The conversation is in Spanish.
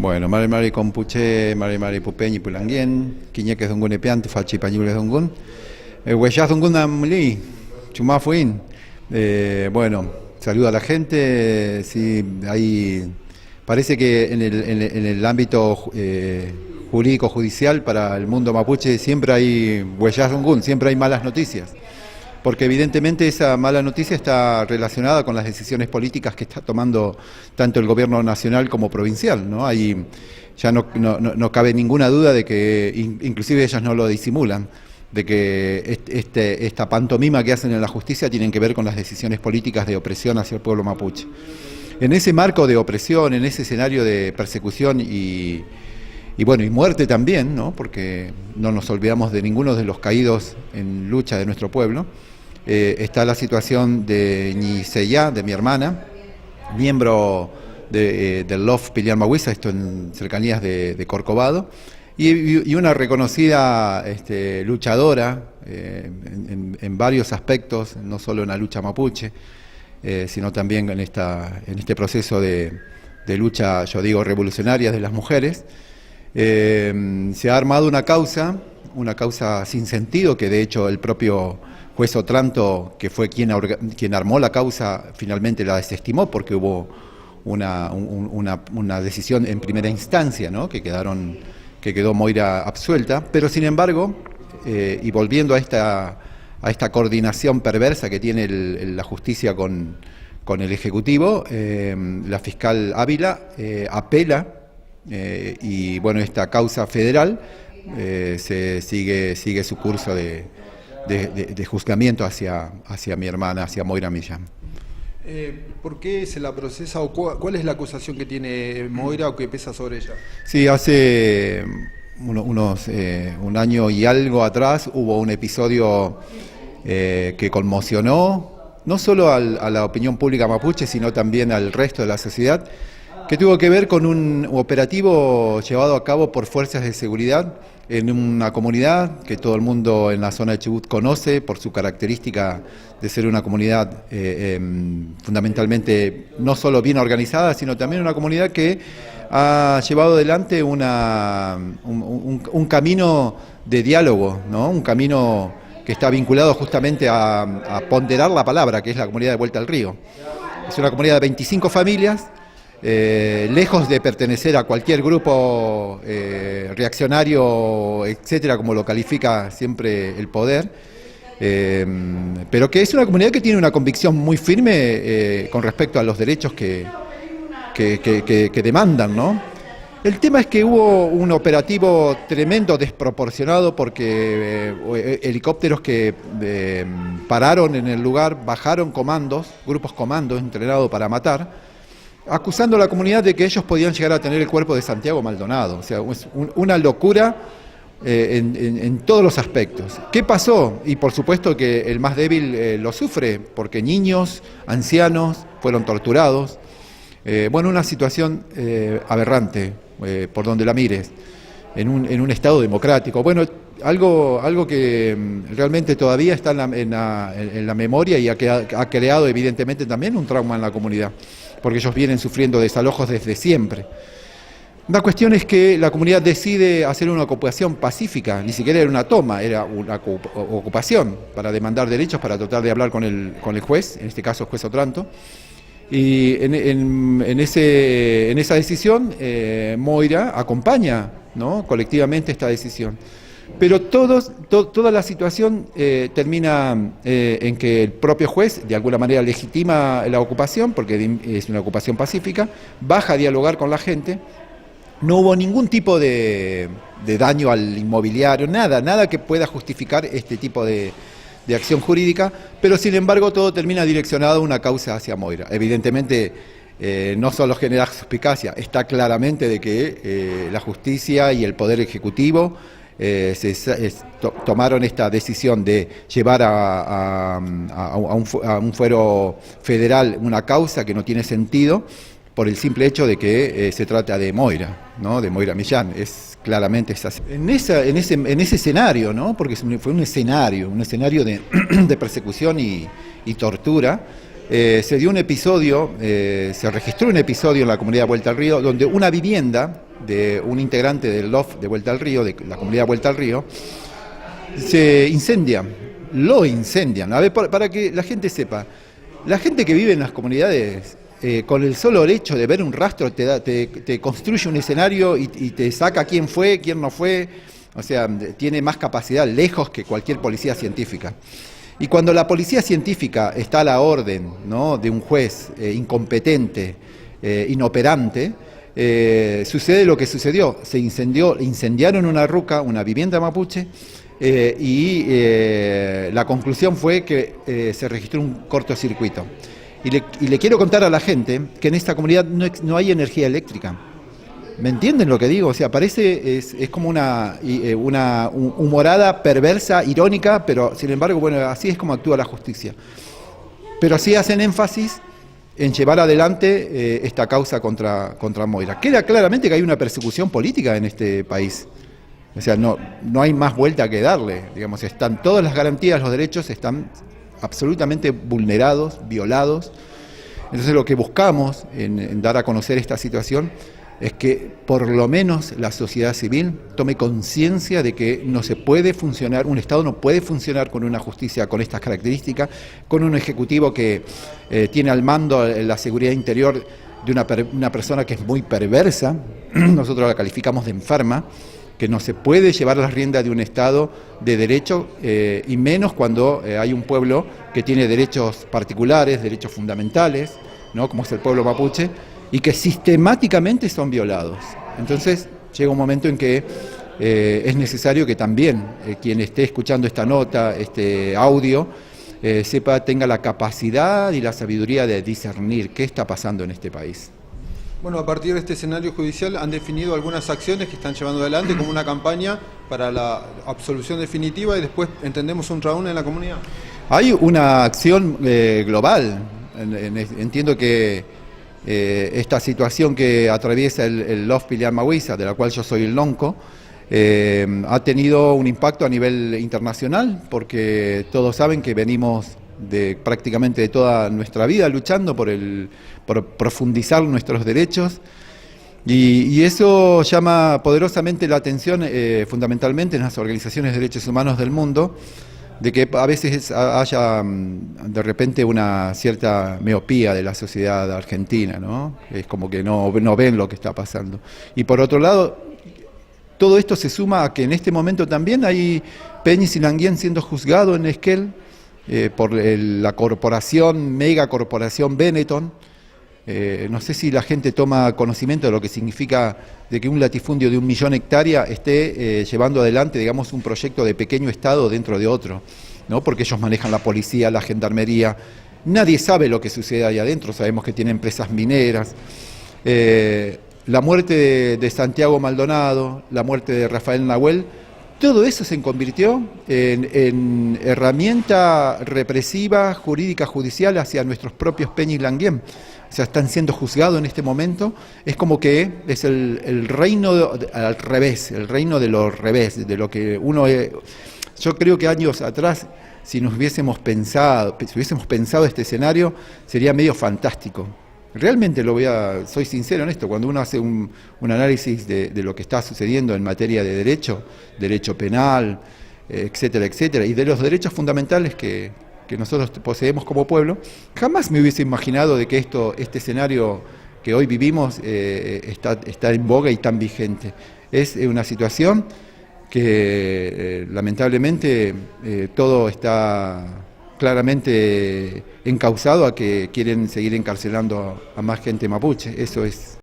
Bueno, mari compuche, mari pupeñi pulanguien, quiñeques dongun epiante, fachi pañules dongun. Huellas dongun amli, chumafuin. Bueno, saludo a la gente. Sí, ahí parece que en el ámbito jurídico judicial para el mundo mapuche siempre hay huellas dongun, siempre hay malas noticias. Porque evidentemente esa mala noticia está relacionada con las decisiones políticas que está tomando tanto el gobierno nacional como provincial, ¿no? Ahí ya no cabe ninguna duda de que, inclusive ellas no lo disimulan, de que esta pantomima que hacen en la justicia tienen que ver con las decisiones políticas de opresión hacia el pueblo mapuche. En ese marco de opresión, en ese escenario de persecución y muerte también, ¿no? Porque no nos olvidamos de ninguno de los caídos en lucha de nuestro pueblo. Está la situación de Ñiseya, de mi hermana, miembro del LOF Pilián Mahuiza, esto en cercanías de Corcovado, y una reconocida luchadora en varios aspectos, no solo en la lucha mapuche, sino también en este proceso de lucha, yo digo, revolucionaria de las mujeres. Se ha armado una causa sin sentido, que de hecho el propio juez Otranto, que fue quien armó la causa, finalmente la desestimó porque hubo una decisión en primera instancia, ¿no? que quedó Moira absuelta, pero sin embargo, y volviendo a esta coordinación perversa que tiene la justicia con el Ejecutivo, la fiscal Ávila apela. Y bueno, esta causa federal sigue su curso de juzgamiento hacia mi hermana, hacia Moira Millán. ¿Por qué se la procesa o cuál es la acusación que tiene Moira o que pesa sobre ella? Sí, hace un año y algo atrás hubo un episodio que conmocionó no solo a la opinión pública mapuche, sino también al resto de la sociedad, que tuvo que ver con un operativo llevado a cabo por fuerzas de seguridad en una comunidad que todo el mundo en la zona de Chubut conoce por su característica de ser una comunidad fundamentalmente no solo bien organizada, sino también una comunidad que ha llevado adelante un camino de diálogo, ¿no? Un camino que está vinculado justamente a ponderar la palabra, que es la comunidad de Vuelta al Río. Es una comunidad de 25 familias, lejos de pertenecer a cualquier grupo reaccionario, etcétera, como lo califica siempre el poder, pero que es una comunidad que tiene una convicción muy firme con respecto a los derechos que demandan, ¿no? El tema es que hubo un operativo tremendo, desproporcionado, porque helicópteros que pararon en el lugar, bajaron grupos comandos entrenados para matar, acusando a la comunidad de que ellos podían llegar a tener el cuerpo de Santiago Maldonado. O sea, es una locura en todos los aspectos. ¿Qué pasó? Y por supuesto que el más débil lo sufre, porque niños, ancianos fueron torturados. Una situación aberrante, por donde la mires, en un Estado democrático. Bueno, algo que realmente todavía está en la memoria y ha creado evidentemente también un trauma en la comunidad, porque ellos vienen sufriendo desalojos desde siempre. La cuestión es que la comunidad decide hacer una ocupación pacífica, ni siquiera era una toma, era una ocupación para demandar derechos, para tratar de hablar con el juez, en este caso el juez Otranto. Y en esa decisión Moira acompaña, ¿no?, colectivamente esta decisión. Pero toda la situación termina en que el propio juez de alguna manera legitima la ocupación, porque es una ocupación pacífica, baja a dialogar con la gente. No hubo ningún tipo de daño al inmobiliario, nada que pueda justificar este tipo de acción jurídica, pero sin embargo todo termina direccionado a una causa hacia Moira. Evidentemente no solo genera suspicacia, está claramente de que la justicia y el Poder Ejecutivo tomaron esta decisión de llevar a un fuero federal una causa que no tiene sentido por el simple hecho de que se trata de Moira, ¿no?, de Moira Millán. Claramente es así. En ese escenario, ¿no?, porque fue un escenario de persecución y tortura, se registró un episodio en la comunidad de Vuelta al Río donde una vivienda de un integrante del LOF de Vuelta al Río, de la comunidad Vuelta al Río, se incendia, lo incendian. A ver, para que la gente sepa, la gente que vive en las comunidades, con el solo hecho de ver un rastro, te construye un escenario y te saca quién fue, quién no fue, o sea, tiene más capacidad lejos que cualquier policía científica. Y cuando la policía científica está a la orden, ¿no?, de un juez incompetente, inoperante, sucede lo que sucedió. Incendiaron una ruca, una vivienda mapuche, y la conclusión fue que se registró un cortocircuito. Y le quiero contar a la gente que en esta comunidad no hay energía eléctrica. ¿Me entienden lo que digo? O sea, es como una humorada perversa, irónica, pero sin embargo, bueno, así es como actúa la justicia. Pero sí hacen énfasis en llevar adelante esta causa contra Moira. Queda claramente que hay una persecución política en este país. O sea, no hay más vuelta que darle. Digamos, están todas las garantías, los derechos están absolutamente vulnerados, violados. Entonces lo que buscamos en dar a conocer esta situación es que por lo menos la sociedad civil tome conciencia de que no se puede funcionar, un Estado no puede funcionar con una justicia con estas características, con un ejecutivo que tiene al mando la seguridad interior de una persona que es muy perversa, nosotros la calificamos de enferma, que no se puede llevar las riendas de un Estado de derecho, y menos cuando hay un pueblo que tiene derechos particulares, derechos fundamentales, ¿no?, como es el pueblo mapuche, y que sistemáticamente son violados. Entonces llega un momento en que es necesario que también quien esté escuchando esta nota, este audio, tenga la capacidad y la sabiduría de discernir qué está pasando en este país. Bueno, a partir de este escenario judicial han definido algunas acciones que están llevando adelante como una campaña para la absolución definitiva y después entendemos un round en la comunidad. Hay una acción global. Entiendo que esta situación que atraviesa el LOF Pilián Mahuiza, de la cual yo soy el lonco, ha tenido un impacto a nivel internacional, porque todos saben que venimos prácticamente de toda nuestra vida luchando por profundizar nuestros derechos, y eso llama poderosamente la atención, fundamentalmente en las organizaciones de derechos humanos del mundo, de que a veces haya de repente una cierta miopía de la sociedad argentina, ¿no? Es como que no ven lo que está pasando. Y por otro lado, todo esto se suma a que en este momento también hay Peñis y Languien siendo juzgado en Esquel por la megacorporación Benetton. No sé si la gente toma conocimiento de lo que significa de que un latifundio de 1 millón de hectáreas esté llevando adelante, digamos, un proyecto de pequeño Estado dentro de otro, ¿no? Porque ellos manejan la policía, la gendarmería. Nadie sabe lo que sucede ahí adentro. Sabemos que tienen empresas mineras. La muerte de Santiago Maldonado, la muerte de Rafael Nahuel, todo eso se convirtió en herramienta represiva, jurídica, judicial hacia nuestros propios Peña y Languien. O sea, están siendo juzgados en este momento. Es como que es el reino al revés, el reino de lo revés, de lo que uno... Yo creo que años atrás, si hubiésemos pensado este escenario, sería medio fantástico. Realmente soy sincero en esto, cuando uno hace un análisis de lo que está sucediendo en materia de derecho penal, etcétera, etcétera, y de los derechos fundamentales que nosotros poseemos como pueblo, jamás me hubiese imaginado de que este escenario que hoy vivimos está en boga y tan vigente. Es una situación que lamentablemente todo está claramente encauzado a que quieren seguir encarcelando a más gente mapuche. Eso es